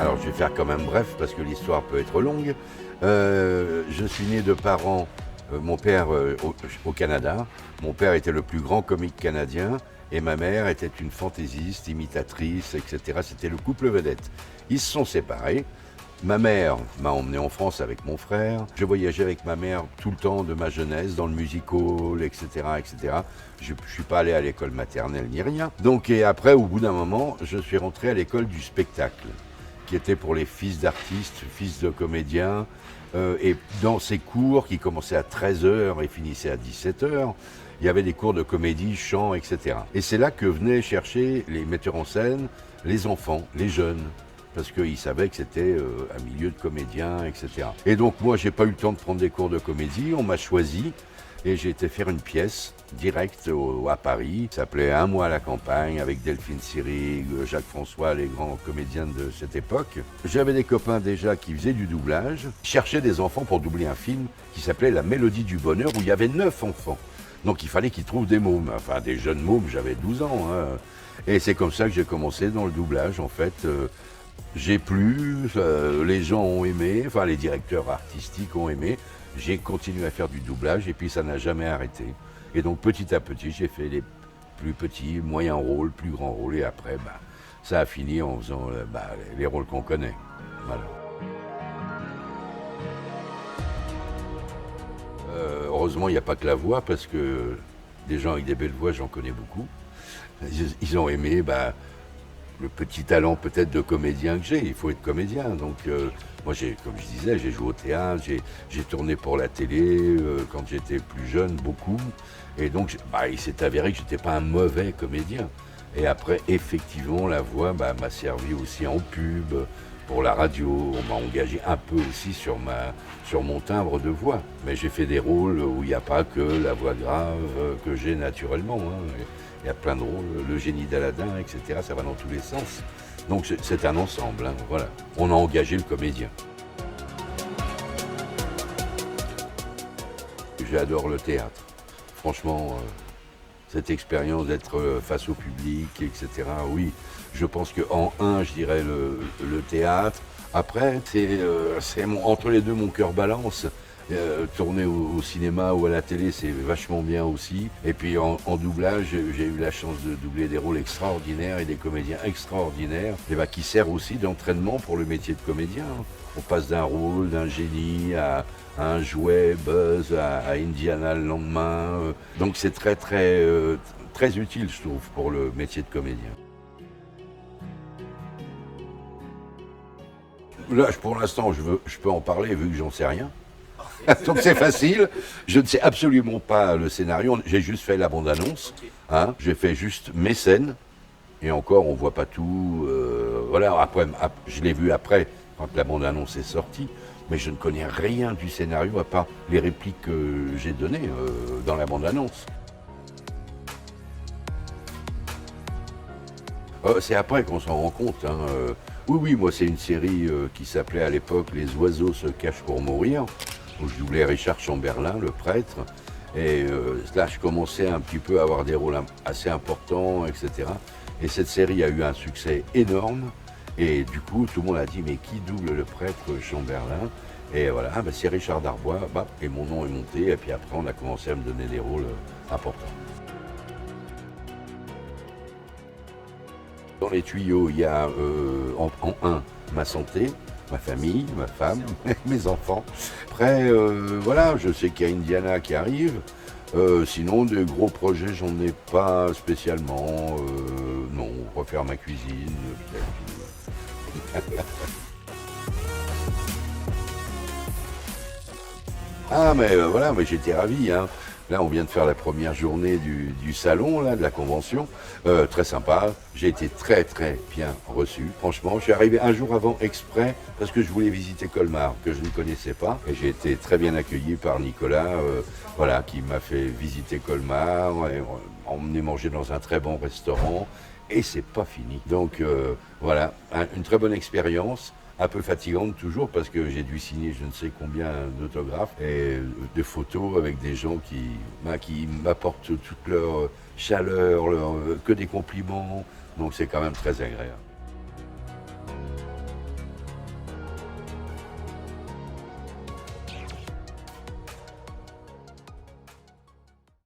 Alors je vais faire quand même bref parce que l'histoire peut être longue. Je suis né de parents, mon père au Canada. Mon père était le plus grand comique canadien et ma mère était une fantaisiste, imitatrice, etc. C'était le couple vedette. Ils se sont séparés. Ma mère m'a emmené en France avec mon frère. Je voyageais avec ma mère tout le temps de ma jeunesse, dans le music-hall, etc., etc. Je ne suis pas allé à l'école maternelle ni rien. Donc, et après, au bout d'un moment, je suis rentré à l'école du spectacle, qui était pour les fils d'artistes, fils de comédiens. Et dans ces cours, qui commençaient à 13 heures et finissaient à 17 heures, il y avait des cours de comédie, chant, etc. Et c'est là que venaient chercher les metteurs en scène, les enfants, les jeunes, parce qu'ils savaient que c'était un milieu de comédiens, etc. Et donc moi, j'ai pas eu le temps de prendre des cours de comédie, on m'a choisi et j'ai été faire une pièce directe à Paris. Ça s'appelait Un mois à la campagne avec Delphine Seyrig, Jacques François, les grands comédiens de cette époque. J'avais des copains déjà qui faisaient du doublage, cherchaient des enfants pour doubler un film qui s'appelait La Mélodie du Bonheur où il y avait 9 enfants. Donc il fallait qu'ils trouvent des mômes, enfin des jeunes mômes, j'avais 12 ans. Hein. Et c'est comme ça que j'ai commencé dans le doublage en fait. J'ai plu, les gens ont aimé, enfin les directeurs artistiques ont aimé. J'ai continué à faire du doublage et puis ça n'a jamais arrêté. Et donc petit à petit, j'ai fait les plus petits, moyens rôles, plus grands rôles et après, ça a fini en faisant les rôles qu'on connaît. Voilà. Heureusement, il n'y a pas que la voix parce que des gens avec des belles voix, j'en connais beaucoup. Ils ont aimé le petit talent peut-être de comédien que j'ai. Il faut être comédien. Donc moi, comme je disais, j'ai joué au théâtre, j'ai tourné pour la télé quand j'étais plus jeune, beaucoup. Et donc, il s'est avéré que je n'étais pas un mauvais comédien. Et après, effectivement, la voix m'a servi aussi en pub, pour la radio. On m'a engagé un peu aussi sur mon timbre de voix. Mais j'ai fait des rôles où il n'y a pas que la voix grave que j'ai naturellement. Hein. Il y a plein de rôles, le génie d'Aladin, etc. Ça va dans tous les sens. Donc c'est un ensemble, hein, voilà. On a engagé le comédien. J'adore le théâtre. Franchement, cette expérience d'être face au public, etc. Oui, je pense qu'en un, je dirais le théâtre. Après, entre les deux, mon cœur balance. Tourner au cinéma ou à la télé, c'est vachement bien aussi. Et puis en doublage, j'ai eu la chance de doubler des rôles extraordinaires et des comédiens extraordinaires, qui servent aussi d'entraînement pour le métier de comédien. On passe d'un rôle, d'un génie à un jouet, Buzz, à Indiana le lendemain. Donc c'est très très très utile, je trouve, pour le métier de comédien. Là, pour l'instant, je peux en parler vu que j'en sais rien. Donc c'est facile, je ne sais absolument pas le scénario, j'ai juste fait la bande-annonce, hein. J'ai fait juste mes scènes, et encore on voit pas tout, voilà, après, je l'ai vu après, quand la bande-annonce est sortie, mais je ne connais rien du scénario à part les répliques que j'ai données dans la bande-annonce. C'est après qu'on s'en rend compte, hein. Oui, moi c'est une série qui s'appelait à l'époque Les oiseaux se cachent pour mourir, où je doublais Richard Chamberlain, le prêtre. Et là, je commençais un petit peu à avoir des rôles assez importants, etc. Et cette série a eu un succès énorme. Et du coup, tout le monde a dit, mais qui double le prêtre Chamberlain? Et voilà, c'est Richard Darbois. Et mon nom est monté. Et puis après, on a commencé à me donner des rôles importants. Dans les tuyaux, il y a en un, ma santé, ma famille, ma femme, mes enfants. Après, voilà, je sais qu'il y a Indiana qui arrive. Sinon, de gros projets, j'en ai pas spécialement. Non, refaire ma cuisine, peut-être. Ah, mais voilà, mais j'étais ravi, hein. Là, on vient de faire la première journée du salon, là, de la convention. Très sympa. J'ai été très, très bien reçu. Franchement, je suis arrivé un jour avant exprès parce que je voulais visiter Colmar, que je ne connaissais pas. Et j'ai été très bien accueilli par Nicolas, voilà, qui m'a fait visiter Colmar, emmené manger dans un très bon restaurant. Et c'est pas fini. Donc, voilà, une très bonne expérience. Un peu fatigante toujours parce que j'ai dû signer je ne sais combien d'autographes et de photos avec des gens qui m'apportent toute leur chaleur, que des compliments. Donc c'est quand même très agréable.